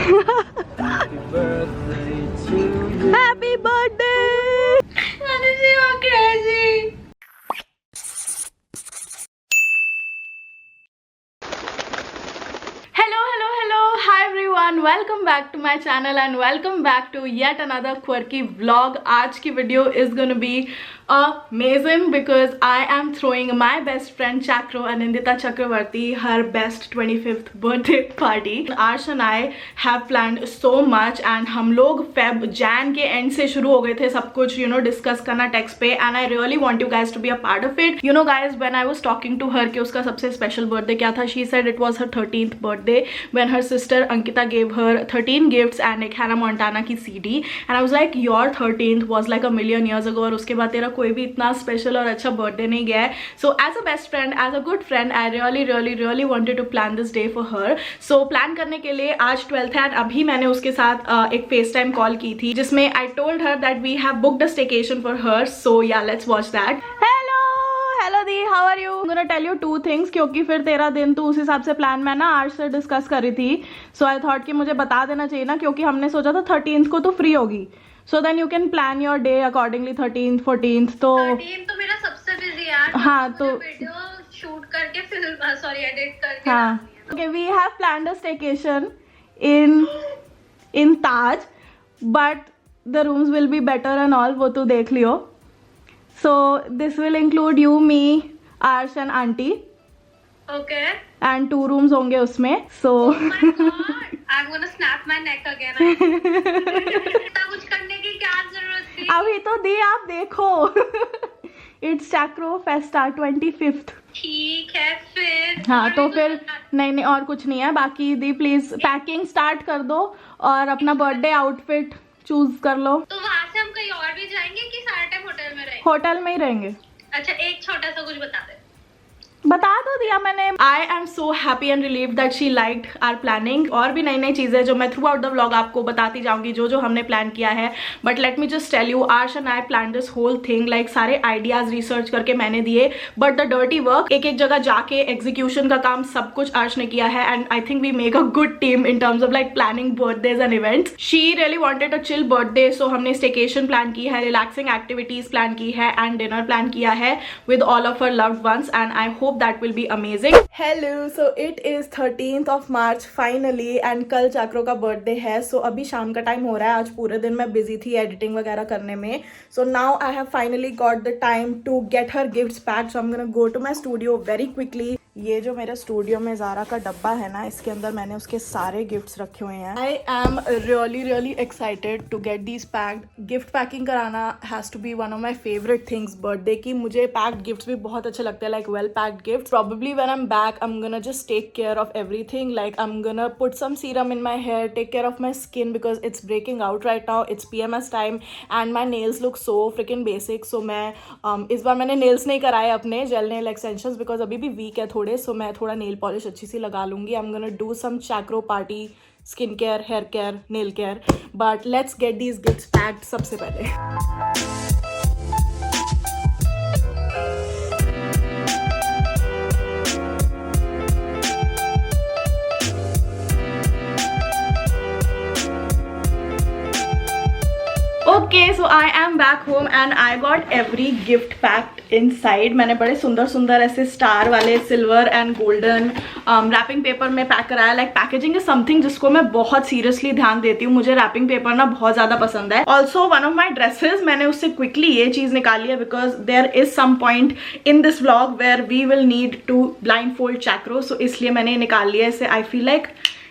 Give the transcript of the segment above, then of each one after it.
Happy birthday! Honestly, you're crazy. Hello. Hi everyone. Welcome back to my channel and welcome back to yet another quirky vlog. आज की video is gonna be amazing because I am throwing my best friend Chakro Anindita Chakravarti her best 25th birthday party. Arsh and I have planned so much and हम लोग Feb Jan के end से शुरू हो गए थे सब कुछ discuss करना text पे, and I really want you guys to be a part of it. You know guys, when I was talking to her कि उसका सबसे special birthday क्या था, she said it was her 13th birthday when her sister Ankita gave her 13 gifts and एक Hannah Montana की CD, and I was like your 13th was like a million years ago और उसके बाद तेरा कोई भी इतना स्पेशल और अच्छा बर्थडे नहीं गया है. So as a best friend, as a good friend, I really wanted to plan this day for her. So plan करने के लिए आज 12th है एंड अभी मैंने उसके साथ एक फेस टाइम कॉल की थी जिसमें I told her that we have booked a staycation for her. So yeah let's watch that. Hello दी, how are you? I am gonna tell you two things क्योंकि फिर तेरा दिन तो उस हिसाब से प्लान मैं ना आज से डिस्कस करी थी. सो आई थॉट कि मुझे बता देना चाहिए ना क्योंकि हमने सोचा था 13th को तो फ्री होगी. So then you can plan your day accordingly. 13th, 14th तो 13th तो मेरा सबसे बिजी यार. हाँ तो वीडियो शूट करके फिर सॉरी एडिट करके. हाँ okay, we have planned a staycation in Taj, but the rooms will be better and all, वो तो देख लियो. So this will include you, me, Arsh and auntie. Okay. And 2 rooms होंगे उसमें. So Oh my god, I'm gonna snap my neck again. इतना कुछ करने की क्या जरूरत थी? अभी तो दी आप देखो. It's Chakro Festa 25th. ठीक है फिर. हाँ तो फिर नहीं और कुछ नहीं है बाकी. दी प्लीज पैकिंग स्टार्ट कर दो और अपना बर्थडे आउटफिट चूज कर लो. तो वहाँ से हम कहीं और भी जाएंगे कि सारा टाइम होटल में रहेंगे? होटल में ही रहेंगे. अच्छा एक छोटा सा कुछ बता दे. बता दो दिया मैंने. I am so happy and relieved that she liked our planning. और भी नई नई चीजें जो मैं थ्रू आउट द व्लॉग आपको बताती जाऊंगी जो हमने प्लान किया है. But let me just tell you, Arsh and I plan this whole thing. Like सारे आइडियाज रिसर्च करके मैंने दिए बट द डर्टी वर्क एक जगह जाके एग्जीक्यूशन का काम सब कुछ आर्श ने किया है. And I think we make a good team in terms of like planning birthdays and events. She really wanted a chill birthday. So हमने स्टेकेशन प्लान की है, रिलैक्सिंग एक्टिविटीज प्लान की है एंड डिनर प्लान किया है with all of her loved ones and I hope that will be amazing. Hello, so it is 13th of March finally and कल चाक्रो का birthday है. सो अभी शाम का टाइम हो रहा है. आज पूरे दिन मैं बिजी थी एडिटिंग वगैरह करने में. So now I have finally got the time to get her gifts packed. So I am gonna go to my studio very quickly. ये जो मेरे स्टूडियो में ज़ारा का डब्बा है ना, इसके अंदर मैंने उसके सारे गिफ्ट्स रखे हुए हैं. I am really excited to get these packed. Gift packing कराना has to be one of my favourite things birthday की. मुझे पैक्ड गिफ्ट्स भी बहुत अच्छे लगते हैं, like well packed gift. Probably when I'm back, I'm gonna just take care of everything. Like I'm gonna put some serum in my hair, take care of my skin because it's breaking out right now. It's PMS time and my nails look so freaking basic. So मैं इस बार मैंने nails नहीं कराए अपने gel nail extensions because अभी भी weak है थोड़े. So मैं थोड़ा nail polish अच्छी सी लगा लूँगी. I'm gonna do some Chakro party skin care, hair care, nail care. But let's get these gifts packed सबसे पहले. Okay so I am back home and I got every gift packed inside. मैंने बड़े सुंदर ऐसे star वाले silver and golden wrapping paper में pack कराया. Like packaging is something जिसको मैं बहुत सीरियसली ध्यान देती हूँ. मुझे रैपिंग पेपर ना बहुत ज़्यादा पसंद है. Also one of my dresses मैंने उससे क्विकली ये चीज़ निकाली है because there is some point in this vlog where we will need to blindfold Chakro. So इसलिए मैंने ये निकाल लिया. इससे आई फील लाइक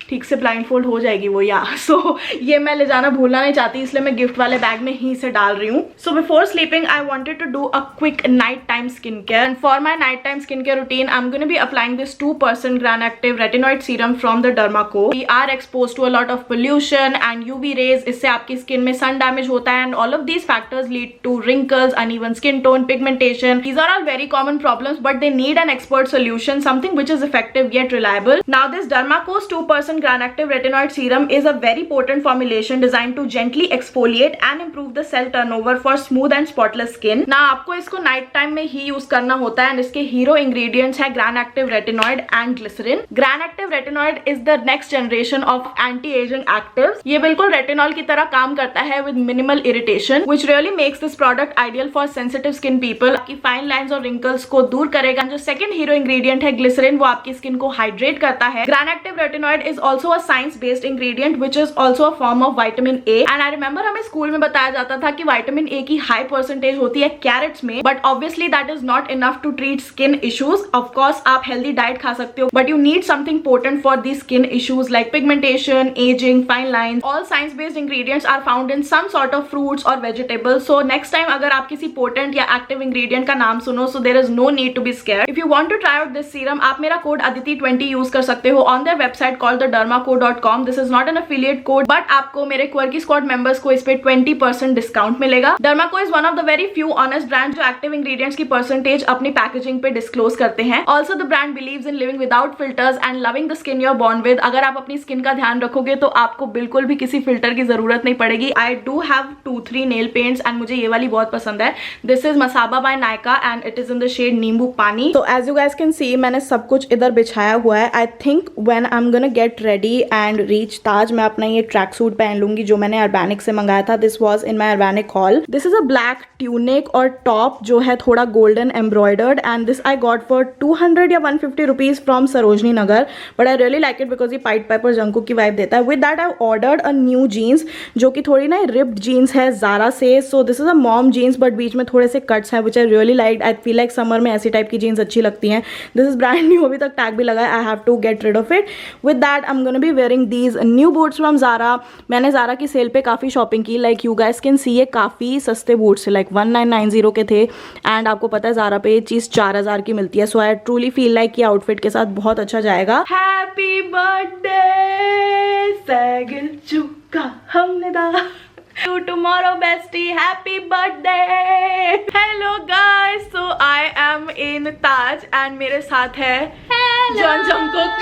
ठीक से ब्लाइंड फोल्ड हो जाएगी वो. या सो ये मैं ले जाना भूलना नहीं चाहती इसलिए मैं गिफ्ट वाले बैग में ही इसे डाल रही हूँ. So before sleeping I wanted to do a quick night time skin care. And for my night time skin care routine I am gonna be applying this 2% Gran active retinoid serum from the Dermaco. We are expose to a lot of pollution and UV rays. इससे आपकी skin में sun damage होता है and all of these factors lead to wrinkles, uneven skin tone, pigmentation. These are all very common problems but they need an expert solution, something which is effective yet reliable. Now this Dermaco's 2% 10% Gran Active Retinoid Serum is a very potent formulation designed to gently exfoliate and improve the cell turnover for smooth and spotless skin. ना आपको इसको night time में ही use करना होता है and इसके hero ingredients है Gran Active Retinoid and glycerin. Gran Active Retinoid is the next generation of anti-aging actives. ये बिल्कुल रेटिनॉल की तरह काम करता है with minimal irritation, which really makes this product ideal for sensitive skin people. आपकी fine lines और wrinkles को दूर करेगा. जो सेकंड हीरो इंग्रेडिएंट है ग्लिसरीन, वो आपकी स्किन को हाइड्रेट करता है. Gran Active Retinoid is also a science-based ingredient which is also a form of vitamin A. And I remember हमें स्कूल में बताया जाता था कि विटामिन ए की हाई परसेंटेज होती है कैरेट्स में, but obviously that is not enough to treat skin issues. Of course आप हेल्दी डाइट खा सकते हो, but you need something potent for the skin issues like pigmentation, ageing, fine lines. All science based ingredients are found in some sort of fruits और vegetables. So next time अगर आप किसी potent या active ingredient का नाम सुनो, so there is no need to be scared. If you want to try out this serum, आप मेरा कोड aditi20 यूज कर सकते हो on their website called the dermaco.com. This is not an affiliate code, but आपको मेरे quirky squad members को इस पे 20% डिस्काउंट मिलेगा. Dermaco is one of the very few honest brands जो एक्टिव इंग्रेडिएंट्स की परसेंटेज अपनी पैकेजिंग पे डिस्क्लोज करते हैं. Also the brand believes in living without filters and loving the skin you are born with. अगर आप अपनी स्किन का ध्यान रखोगे तो आपको बिल्कुल भी किसी फिल्टर की जरूरत नहीं पड़ेगी. I do have 2-3 nail paints and मुझे ये वाली बहुत पसंद है. This is Masaba by Nykaa and it is in the shade nimbu pani. तो as you guys can see मैंने सब कुछ इधर बिछाया हुआ है. I think when I am gonna get ready and reach Taj, मैं अपना ये ट्रैक सूट पहन लूंगी जो मैंने अर्बैनिक से मंगाया था. This was in my Urbanic haul. This is a black tunic और टॉप जो है थोड़ा golden embroidered and this I got for 200 या 150 rupees from Sarojini Nagar, but I really like it because ये पाइट पाइप और जंकू की वाइब देता है. With that I ordered a new jeans जो कि थोड़ी ना रिप्ड जीन्स है ज़ारा से. So this is a mom jeans but बीच में थोड़े से कट्स हैं which I really like. I feel like summer में ऐसी टाइप की जीन्स अच्छी लगती हैं. दिस इज ब्रांड न्यू, अभी तक टैग भी लगा है. I have to get rid of it. With that I am gonna be wearing these new boots from Zara. मैंने ज़ारा की सेल पे काफ़ी शॉपिंग की. Like you guys can see ये काफ़ी सस्ते बूट्स है, लाइक 1990 के थे एंड आपको पता है ज़ारा पे ये चीज़ 4000 की मिलती है. सो आई ट्रूली फील लाइक ये आउटफिट के साथ बहुत अच्छा जाएगा. हैप्पी बर्थडे सैगिल चुका हमने दा to tomorrow bestie, happy birthday. Hello guys, so I am in Taj and मेरे साथ है John Jungkook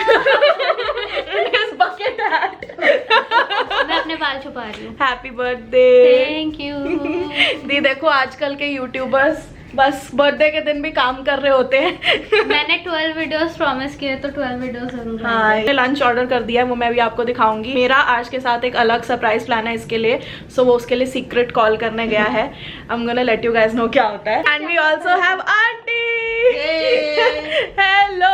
in his bucket hat. मैं अपने बाल छुपा रही हूँ. Happy birthday. Thank you. दी देखो आजकल के यूट्यूबर्स बस बर्थडे के दिन भी काम कर रहे होते हैं. मैंने 12 वीडियोस प्रॉमिस किए तो 12 वीडियोस जरूर. हाँ, लंच ऑर्डर कर दिया है, वो मैं भी आपको दिखाऊंगी. मेरा आज के साथ एक अलग सरप्राइज प्लान है इसके लिए. सो वो उसके लिए सीक्रेट कॉल करने गया है. I am gonna let you guys know क्या होता है. And we also have aunty. Hello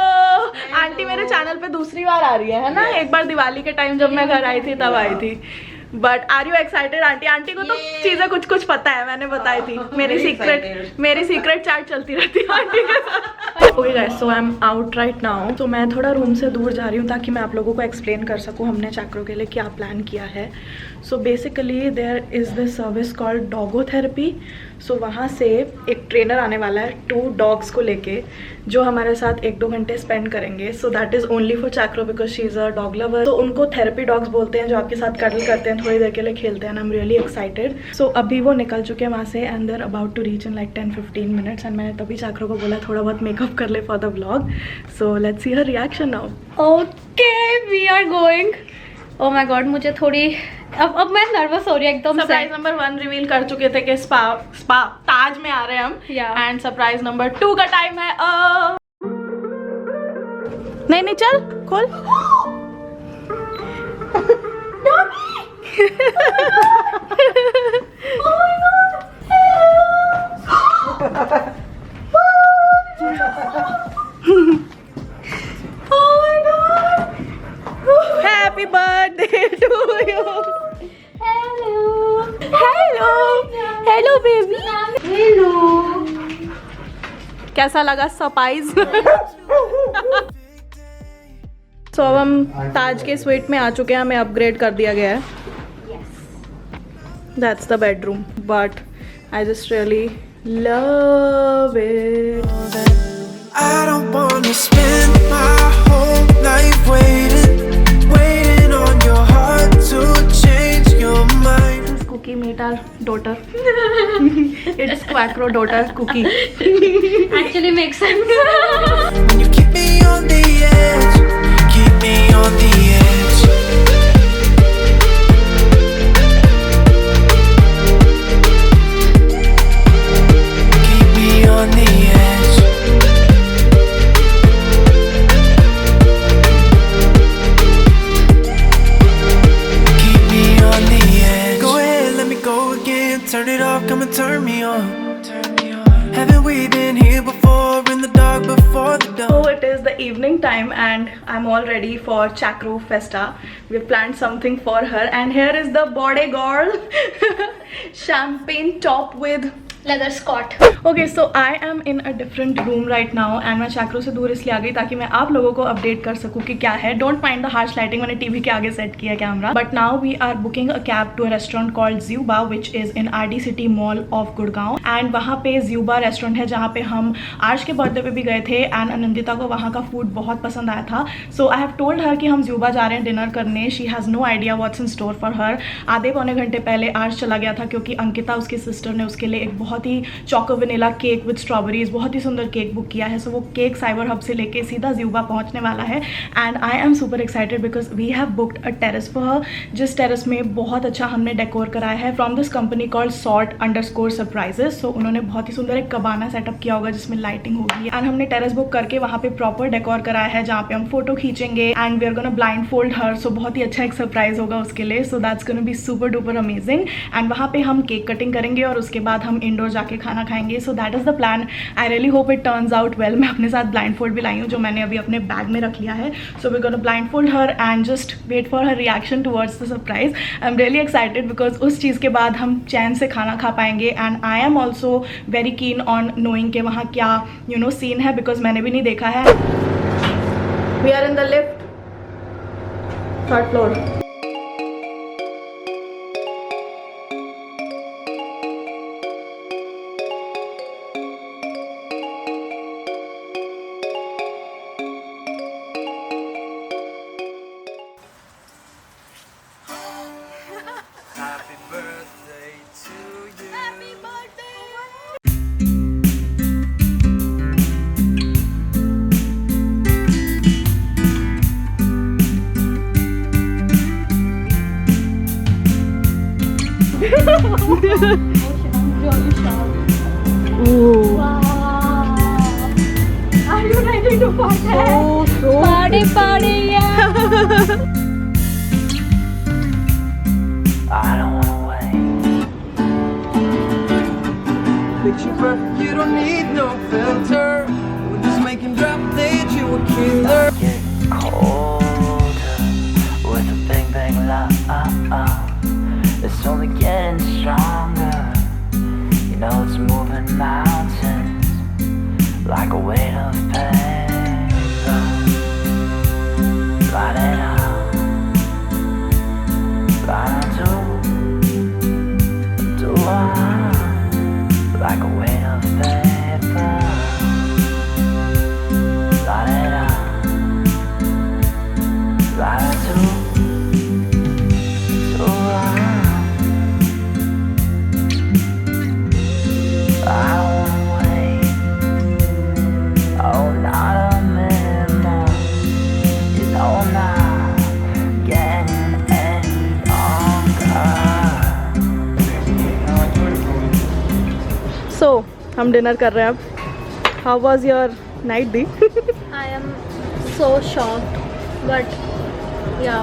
aunty. मेरे चैनल पे दूसरी बार आ रही है ना. एक बार दिवाली के टाइम जब मैं घर आई थी तब आई थी. But are you excited aunty? Aunty को तो चीजें कुछ कुछ पता है, मैंने बताई थी. मेरी सीक्रेट चैट चलती रहती है आंटी के साथ. Okay guys, so I am out right now. तो मैं थोड़ा रूम से दूर जा रही हूँ ताकि मैं आप लोगों को एक्सप्लेन कर सकूँ हमने चैक्रो के लिए क्या प्लान किया है. So basically there is this service called doggo therapy. So वहाँ से एक ट्रेनर आने वाला है 2 डॉग्स को लेके जो हमारे साथ 1-2 घंटे स्पेंड करेंगे. So that is only for Chakro because she is a dog lover. तो उनको थेरेपी डॉग्स बोलते हैं जो आपके साथ कडल करते हैं, थोड़ी देर के लिए खेलते हैं. I am really excited. So अभी वो निकल चुके हैं वहाँ से and they're about to reach in like 10-15 minutes. And मैंने तभी चैक्रो को बोला थोड़ा बहुत मेकअप कर ले for the vlog. So let's see her reaction now. Okay we are going. Oh my god, मुझे थोड़ी अब मैं नर्वस हो रही हूँ एकदम. सरप्राइज नंबर 1 रिवील कर चुके थे कि स्पा ताज में आ रहे हैं हम. एंड सरप्राइज नंबर 2 का टाइम है. नहीं चल खोल. Happy birthday to you. Hello baby. Hello. कैसा लगा सरप्राइज? तो अब हम ताज के स्वीट में आ चुके हैं. हमें अपग्रेड कर दिया गया है. That's the bedroom, but I just really love it. I don't wanna spend my whole life waiting on your heart to change your mind. Cookie meet our daughter. It's Quackro daughter Cookie. Actually makes sense. When you keep me on the edge, keep me on the edge. come and turn me on. Haven't we been here before, in the dark before the dawn? So it is the evening time and I'm all ready for Chakro Festa. We've planned something for her and here is the body girl. Champagne top with leather skirt. Okay so I am in a different room right now and मैं चैक्रो से दूर इसलिए आ गई ताकि मैं आप लोगों को अपडेट कर सकूँ कि क्या है. Don't mind the harsh lighting, मैंने टीवी के आगे सेट किया camera. But now we are booking a cab to a restaurant called Juba which is in RD city mall of Gurgaon. And वहाँ पे ज्यूबा रेस्टोरेंट है जहाँ पे हम आर्श के बर्थडे पे भी गए थे एंड अनंदिता को वहाँ का फूड बहुत पसंद आया था. सो आई हैव टोल्ड हर कि हम ज्यूबा जा रहे हैं डिनर करने. She has no idea what's in store for her. आधे पौने घंटे पहले आर्श चला गया था क्योंकि अंकिता उसकी सिस्टर ने उसके लिए एक बहुत ही choco vanilla cake with strawberries, बहुत ही सुंदर केक बुक किया है. सो वो केक साइबर हब से लेके सीधा ज्यूबा पहुंचने वाला है and I am super excited because we have booked a terrace for her. जिस टेरेस में बहुत अच्छा हमने डेकोर कराया है from this company called sort_surprises. So उन्होंने बहुत ही सुंदर एक कबाना सेटअप किया होगा जिसमें लाइटिंग होगी एंड हमने टेरेस बुक करके वहाँ पे प्रॉपर डेकोर कराया है जहाँ पे हम फोटो खींचेंगे and we are gonna blindfold her. So बहुत ही अच्छा एक सरप्राइज होगा उसके लिए. So that's gonna be super duper amazing and वहाँ पे हम केक कटिंग करेंगे और उसके बाद हम इंडोर जाके खाना खाएंगे. So that is the plan. I really hope it turns out well. मैं अपने साथ ब्लाइंड फोल्ड भी लाई हूँ जो मैंने अभी अपने बैग में रख लिया है. So we gonna blindfold her and just wait for her reaction towards the surprise. I am really excited because उस चीज़ के बाद हम चैन से खाना खा पाएंगे and I am also very keen on knowing कि वहाँ क्या सीन है बिकॉज मैंने भी नहीं देखा है. We are in the lift, 3rd floor. Happy birthday to you. Happy birthday. Are you ready to party? Party, party, yeah. I don't wanna wait. Picture perfect, you don't need no filter. We're just making drop dead, you a killer. Get colder with a big bang love. It's only getting stronger. You know it's moving mountains like a weight of paper. Light it up, light on to like a weight of paper. Light it up, light on to I don't wanna wait. Oh, not a minute more. You know I'm not getting any longer. सो हम dinner कर रहे हैं अब. How was your night the? I am so shocked, but yeah,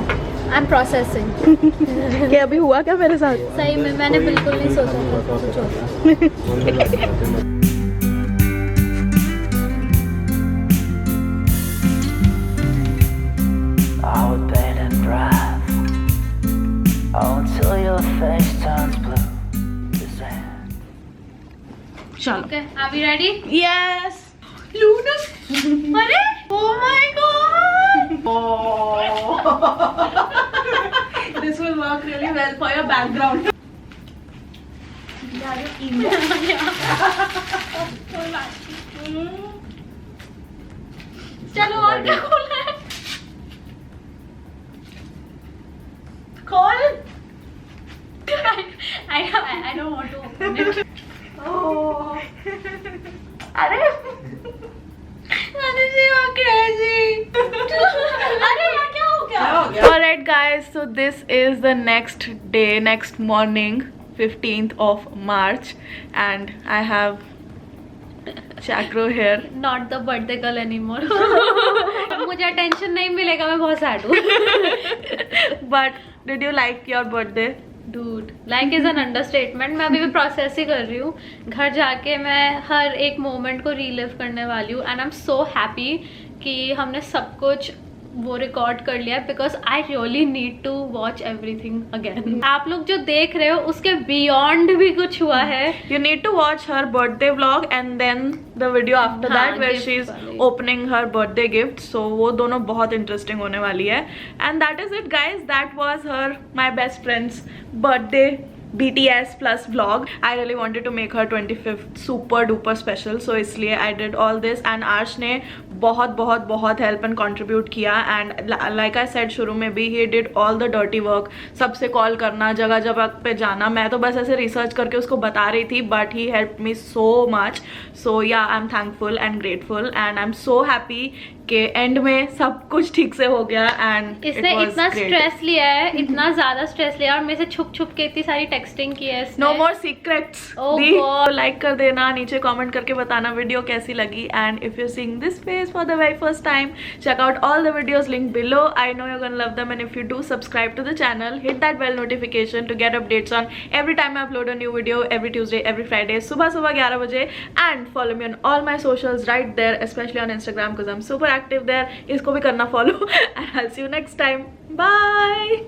I'm processing. कि अभी हुआ क्या मेरे साथ? सही में मैंने बिल्कुल नहीं सोचा था कुछ होगा. I would bated breath. Oh, until your face turns blue. Is that? चलो. Okay, are we ready? Yes. Luna. अरे, oh my god. This will work really well for your background. चलो और क्या खोलना है? खोल. I don't want to open it. Oh. अरे. Anushi, you're crazy. अरे यार क्या हो गया? Alright guys, so this is the next day, next morning, 15th of March and I have Chakro here. Not the birthday girl anymore. मुझे attention नहीं मिलेगा, मैं बहुत sad हूँ. But did you like your birthday? Dude like is an understatement. मैं अभी भी process ही कर रही हूँ. घर जाके मैं हर एक मोमेंट को रीलिव करने वाली हूँ. And I am so happy कि हमने सब कुछ वो रिकॉर्ड कर लिया, because I really need to watch everything again. आप लोग जो देख रहे हो उसके बियॉन्ड भी कुछ हुआ है. You need to watch her birthday vlog and then the video after हाँ, that where gift she's वाली. opening her birthday gift. So वो दोनों बहुत interesting होने वाली है. And that is it guys. That was her my best friend's birthday BTS plus vlog. I really wanted to make her 25th super duper special, so इसलिए I did all this. And Aarsh ने बहुत help and contribute किया. And like I said शुरू में भी, he did all the dirty work. सबसे call करना, जगह जगह पे जाना. मैं तो बस ऐसे रिसर्च करके उसको बता रही थी, but he help me so much. So yeah I am thankful and grateful and I am so happy के एंड में सब कुछ ठीक से हो गया. एंड इसने इतना स्ट्रेस लिया है, इतना ज्यादा स्ट्रेस लिया, और मेरे से छुप के इतनी सारी टेक्सटिंग की है इसने. नो मोर सीक्रेट्स. लाइक कर देना, नीचे कमेंट करके बताना वीडियो कैसी लगी. And if you seeing this face for the very first time, check out all the videos linked below. I know you're gonna love them, and if you do, subscribe to the channel, hit that bell notification to get updates on every time I upload a new video, every Tuesday, every Friday, सुबह 11 बजे. And follow me on all my socials right there, especially on Instagram because I'm super active there. इसको भी करना follow. And I'll see you next time. Bye.